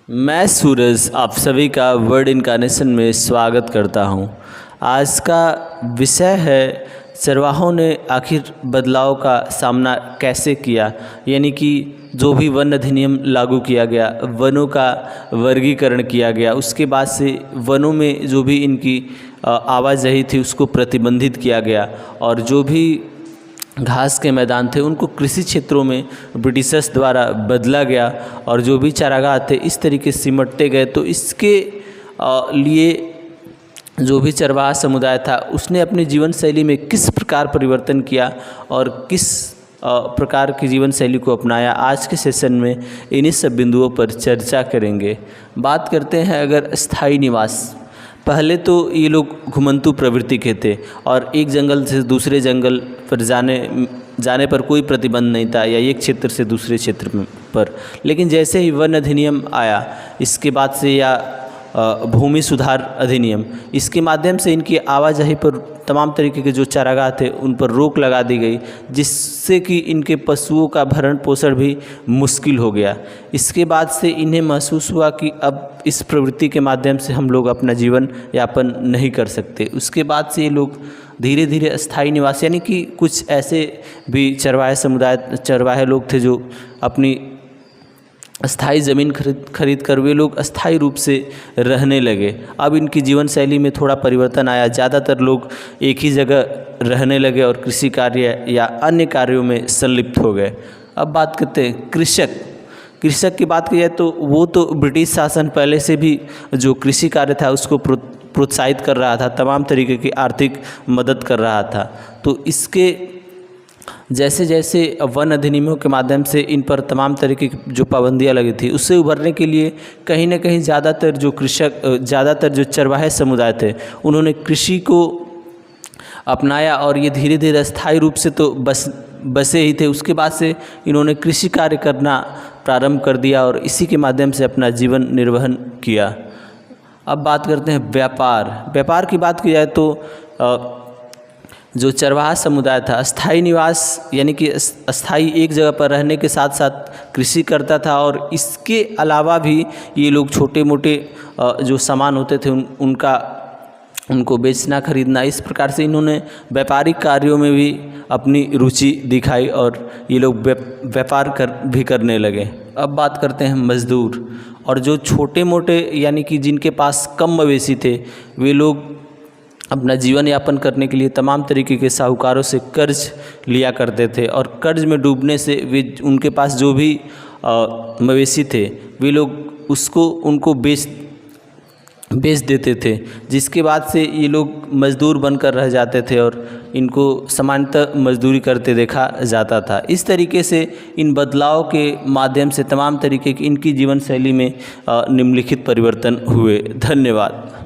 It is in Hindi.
मैं सूरज आप सभी का वर्ड इनकार्नेशन में स्वागत करता हूं। आज का विषय है चरवाहों ने आखिर बदलाव का सामना कैसे किया, यानी कि जो भी वन अधिनियम लागू किया गया, वनों का वर्गीकरण किया गया, उसके बाद से वनों में जो भी इनकी आवाजाही थी उसको प्रतिबंधित किया गया और जो भी घास के मैदान थे उनको कृषि क्षेत्रों में ब्रिटिशर्स द्वारा बदला गया और जो भी चारागाह थे इस तरीके से सिमटते गए। तो इसके लिए जो भी चरवाहा समुदाय था उसने अपनी जीवन शैली में किस प्रकार परिवर्तन किया और किस प्रकार की जीवन शैली को अपनाया, आज के सेशन में इन्हीं सब बिंदुओं पर चर्चा करेंगे। बात करते हैं अगर स्थायी निवास। पहले तो ये लोग घुमंतू प्रवृत्ति के थे और एक जंगल से दूसरे जंगल पर जाने पर कोई प्रतिबंध नहीं था या एक क्षेत्र से दूसरे क्षेत्र पर। लेकिन जैसे ही वन अधिनियम आया, इसके बाद से या भूमि सुधार अधिनियम, इसके माध्यम से इनकी आवाजाही पर तमाम तरीके के जो चारागाह थे उन पर रोक लगा दी गई, जिससे कि इनके पशुओं का भरण पोषण भी मुश्किल हो गया। इसके बाद से इन्हें महसूस हुआ कि अब इस प्रवृत्ति के माध्यम से हम लोग अपना जीवन यापन नहीं कर सकते। उसके बाद से ये लोग धीरे धीरे अस्थायी निवास, यानी कि कुछ ऐसे भी चरवाहे लोग थे जो अपनी अस्थाई ज़मीन खरीद कर वे लोग अस्थाई रूप से रहने लगे। अब इनकी जीवन शैली में थोड़ा परिवर्तन आया, ज़्यादातर लोग एक ही जगह रहने लगे और कृषि कार्य या अन्य कार्यों में संलिप्त हो गए। अब बात करते हैं कृषक की बात की जाए तो वो तो ब्रिटिश शासन पहले से भी जो कृषि कार्य था उसको प्रोत्साहित कर रहा था, तमाम तरीके की आर्थिक मदद कर रहा था। तो इसके जैसे जैसे वन अधिनियमों के माध्यम से इन पर तमाम तरीके की जो पाबंदियां लगी थी उससे उभरने के लिए कहीं ना कहीं ज़्यादातर जो चरवाहे समुदाय थे उन्होंने कृषि को अपनाया और ये धीरे धीरे अस्थायी रूप से तो बसे ही थे। उसके बाद से इन्होंने कृषि कार्य करना प्रारंभ कर दिया और इसी के माध्यम से अपना जीवन निर्वहन किया। अब बात करते हैं व्यापार की बात की जाए तो जो चरवाहा समुदाय था अस्थाई निवास, यानी कि अस्थाई एक जगह पर रहने के साथ साथ कृषि करता था और इसके अलावा भी ये लोग छोटे मोटे जो सामान होते थे उनको बेचना खरीदना, इस प्रकार से इन्होंने व्यापारिक कार्यों में भी अपनी रुचि दिखाई और ये लोग व्यापार भी करने लगे। अब बात करते हैं मजदूर, और जो छोटे मोटे यानी कि जिनके पास कम मवेशी थे वे लोग अपना जीवन यापन करने के लिए तमाम तरीके के साहूकारों से कर्ज लिया करते थे और कर्ज में डूबने से वे उनके पास जो भी मवेशी थे वे लोग उनको बेच देते थे, जिसके बाद से ये लोग मजदूर बनकर रह जाते थे और इनको सामान्यतः मजदूरी करते देखा जाता था। इस तरीके से इन बदलाव के माध्यम से तमाम तरीके की इनकी जीवन शैली में निम्नलिखित परिवर्तन हुए। धन्यवाद।